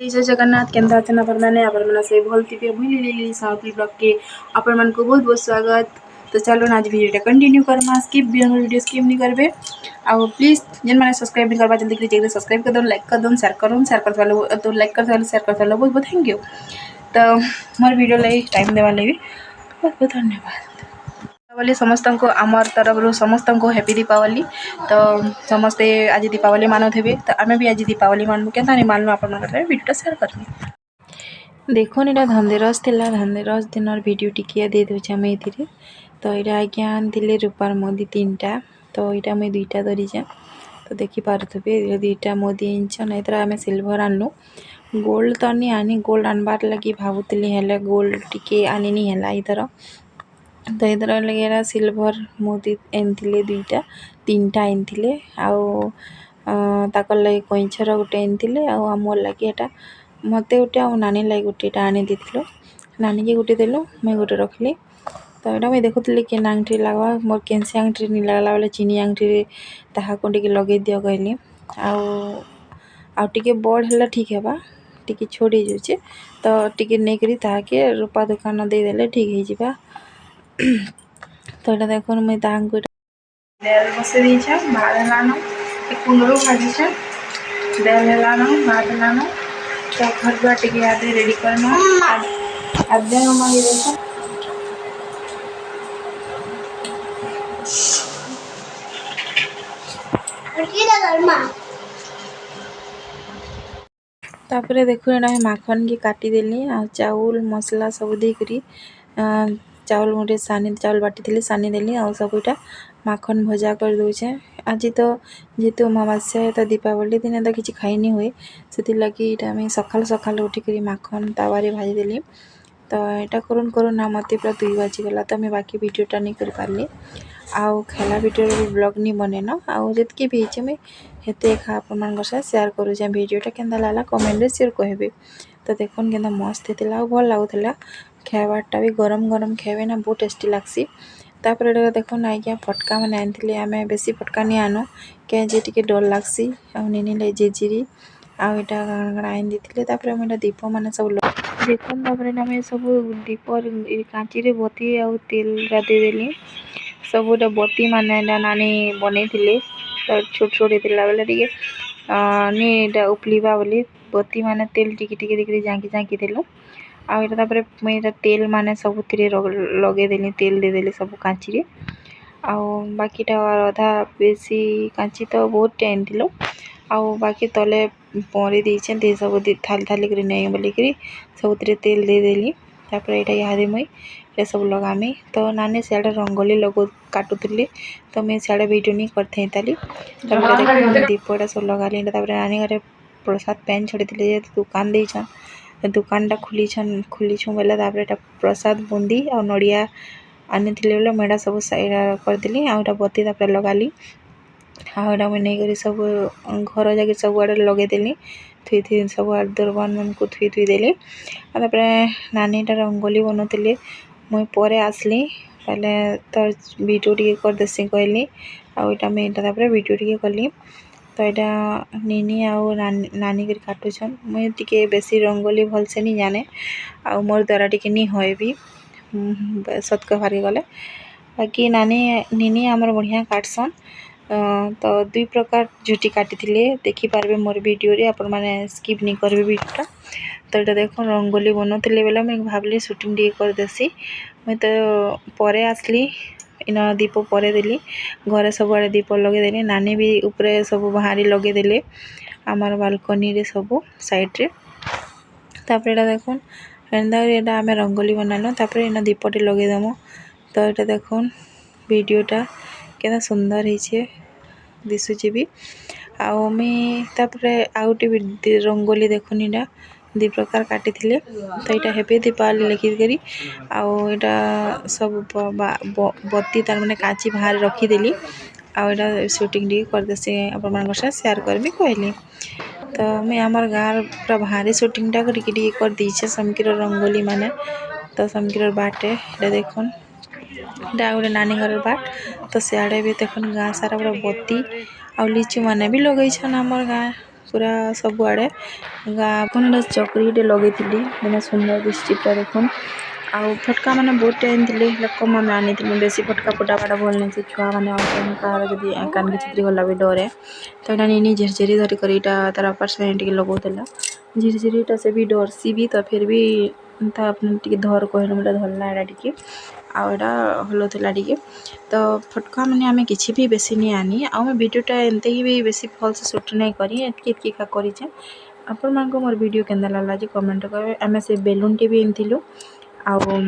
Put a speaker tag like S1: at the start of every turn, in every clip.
S1: जय जगन्नाथ केन्द्र अर्चना परमाने आपण से भलती भूली लिली साउथी ब्लॉग के आपण को बहुत बहुत स्वागत। तो चलो ना आज video continue Karma skip video skip नहीं करबे आउ प्लीज जेन माने सब्सक्राइब नहीं करबा जल्दी जल्दी सब्सक्राइब कर दो लाइक कर दो शेयर कर वालो तो लाइक कर शेयर कर वालो बहुत बहुत थैंक यू। तो मोर वीडियो लाइक टाइम देवा लगी बहुत बहुत धन्यवाद। दीपावली समस्त को आमर तरफ समस्त को हैप्पी दीपावली। तो समस्ते आज दीपावली मानुथे तो आम भी आज दीपावली मानू क्या मानू आप वीडियो शेयर कर देखुन यहाँ धनतेरस थिला धनतेरस दिन वीडियो टिके दे दूचे आम ये तो यहाँ आज्ञा आनी रूपार मोदी 3टा तो यहाँ मुझे 2टा धरीचे तो देखिपे 2टा मोदी इंचन एथर आम सिल्वर आनलु गोल्ड तो नहीं आनी गोल्ड आनबार लगी भावुली हेले गोल्ड टिके आनी है इधर तो इधर लगे सिल्वर मोदी आनी 2टा 3टा आनी आकर लगे कईंचर गोटे आनी आमर लगे एटा मत गोटे आ नानी लगे गोटे आनी देलु नानी की गोटे देलु मुझे गोटे रखिली। तो यहाँ मुझे देखुली कि आंगठी लगवा मोर कैंसी आंगठी नहीं लगला बेले चीनी आंगठी ताकू टे लगे दियो कहली आउे बड़ है ठीक है टी छोट हो जाऊे तो टी नहीं ताके रूपा दुकान देदेले ठीक है। तो यहाँ देख मुझे बसई दीचे भात हेलान कुंदरू भाजीचे दाल हेलान भात हेलान तो घर द्वार टे आदि रेडी करना आदे तापर देखो यहाँ माखन की काटिदेली आ चाउल मसला सब देकरी चाउल गोटे सानी चाउल बाटी सानी देली आ सबटा माखन भजा कर दूचे आज तो जेहेतु अमावास्या है तो दीपावली दिन तो किसी खाई नहीं हुए से लगी ये सकाल सकाल उठिक माखन तावारे भाजीदेली तो यहाँ करुन ना मत पूरा 2 बाजीगला तो मैं बाकी वीडियोटा नहीं कर पार्ली आउ खेला वीडियो ब्लॉग नहीं बनेन आउ जितकी भी मुझे हेते एका आप शेयर करुचे वीडियोटा केंदा लागला कमेंट रे शेयर कहबे। तो देखुन के मस्त होता भल लगुला खाबारटा भी गरम गरम खाइबे ना बहुत टेस्टी लगसी। तापर देखुन आज्ञा फटका मैंने आनी आम बेसी फटका नहीं आनु कहीं टे डर लगसी आनी जेजिरी आईटा आनी देते मुझे दीप मान सब देखुन आम सब दीप कांची बती आ तेल देदेली सबूटा बती माने नानी बन तो छोट छोट होता बेले टे उपलिबा बोली बती माने तेल टिके झाँकी झाँकी देलु आईटा मुझे तेल माने सब लगेदेली तेल देदेली सब कांची बाकीटा अधा बेसी कांची तो बहुत टाइम दिलु बाकी तले परी देचे सब थाली थाली कर नहीं बोलिकी सब तेल देदेली तापर यहाँ मुझे सब लगामी तो नानी सियाड़े रंगोली लगो काटुली तो मैं सियाड़े वीडियो नहीं करते दीपटा सब लगाली नानी घरे प्रसाद पैन छड़ी दुकान देछन दुकानटा खोलीछुँ बेले प्रसाद बुंदी आ नड़िया आनी बेले मेड़ा सब साइड करदेली आटा बती लगाली आटा मुझे नहीं सब घर जाके सब आड़े लगेदेली थुई थुई सब दुर्बन मन को थुई थुई देली नानीटा रंगोली बनौले मुई पर आसली पहले तो वीडियो टी करदेसी कहली आईटा मुझे वीडियो टी कली तो यहाँ नीनी आउ नानी कर काटुछन मुझे टी बेसी रंगोली भलसे नहीं जाने आ मोर द्वारा टी नहीं हुए भी सत कहार गले बाकी नानी नीनी आमर बढ़िया काटसन तो 2 प्रकार झुटी काटी देखिपारे मोर वीडियो रे आपण माने स्किप नहीं करेंगे वीडियोटा। तो यहाँ देख रंगोली बनौले बेले मुझे भाविली सुटिंग टी करदेसी मुझे तो पर आसली इन दीप पर देली घरे सब आड़े दीप लगेदेली नानी भी ऊपर सब बाहरी लगेदेले आमर बालकनी रे सब साइड रे तापर यहाँ देखुन एंदा आम रंगोली बनालु तापर इन दीपटे लगेदेमु तो यहाँ देखुन वीडियोटा केना सुंदर है दिशुचे भी आपर आउटे रंगोली देखुन यहाँ 2 प्रकार काटी तो यहाँ हेपी दीपावली लिखिक आटा सब बत्ती तार मैंने कांची बाहर रखीदेली आटा सुटिंग टी करदेसी आप शेयर करमी कहली। तो मैं आमर गाँव पूरा भारी सुटिंगटा कर दीचे समकीर रंगोली माने तो समकीर बाटे देखुन यहाँ गोटे नानी घर बाट तो सियाड़े भी देखुन गाँ सारा पूरा बत्ती आ लिचु मैंने भी लगे आमर गाँ पूरा सबुआड़े गाँ चक्रीटे लगे मैंने सुंदर दिशा पूरा देखुन आउ फटका मैंने बहुत टाइम थी कम आम आनी बेसी फटका फुटाटा भल नहीं छुआ मैंने कह कान की चित्री गला भी डरे तो यहाँ नहीं झिरझिरी धरिक तार पार्श्व टे लगौला झिरझिरीटा से भी डरसी भी तो फिर भी टे धर कहन बोले धरला एटा टे आड़ा हलुला टे तो फटका मैंने आम कि भी बेसी नहीं आनी आम भिडटा एमती ही भी बेसी भल से सुट नहीं करी एतकी करचे आपण मान मोर वीडियो केन्दा लागला जे कमेंट करेंगे आम से बेलून टे भी आनी आउ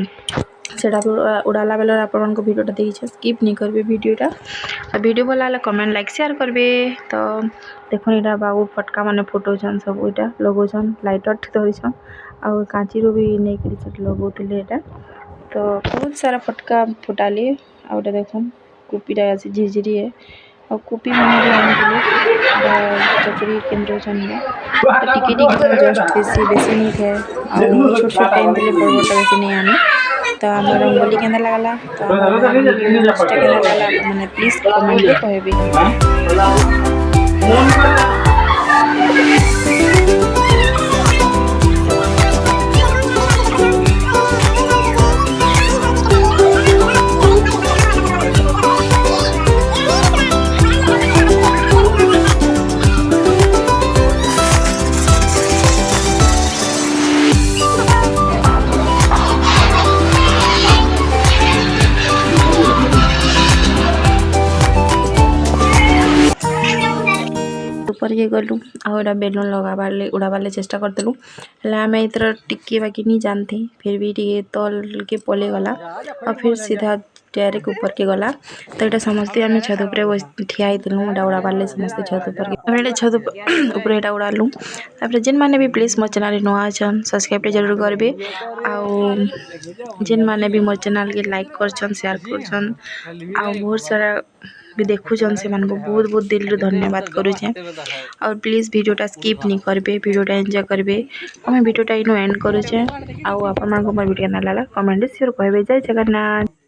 S1: सेटा भी उड़ाला बेल आपण भिडियोटा देखिए स्किप नहीं करेंगे वीडियोटा तो वीडियो भल लगे कमेंट लाइक शेयर करेंगे तो देखो यहाँ बाबू फटका मैंने फुटाऊन सब यहाँ लगौन लाइटर धरछन आउ कांची भी नहीं लगौले यहाँ तो बहुत सारा फटका फुटाली आउटा देखुन कुपीटा आज झिरझिरी है और कुपी मैंने भी आनी चकरी केन्द्र टिके जस्ट बेसी बेसी नहीं थे और छोट छोट टाइम बड़े बड़ा बेसी नहीं आनी तो आम रंगोली केन्दा लगला तो केन्दा लगला मैंने प्लीज कमेंट में कहबी। ऊपर के गलु आउटा बेलून लगाबार उड़ाबार चेष्टा करदेलु आम एथर टिके बाकी नहीं जानते फिर भी टे तल के पले गला और फिर सीधा डायरेक्ट ऊपर के गला तो ये समस्ते आम छत उपर ठिया होता उड़ाबार समस्ते छत ऊपर छत ऊपर यहाँ उड़ालु जेन मैंने भी प्लीज मो चैनल नुआ अच्छन सब्सक्राइब जरूर करेंगे आउ जेन मैंने भी मो चैनल के लाइक करछन शेयर करछन आउ बहुत सारा भी देखुन से बहुत बहुत दिल धन्यवाद करुचे और प्लीज वीडियोटा स्किप नहीं करेंगे वीडियोटा एंजॉय करेंगे आम वीडियोटा इनु एंड करुचे आउ आपण मानको मोर वीडियो केना लागला कमेंट शेयर कहबे जय जगन्नाथ।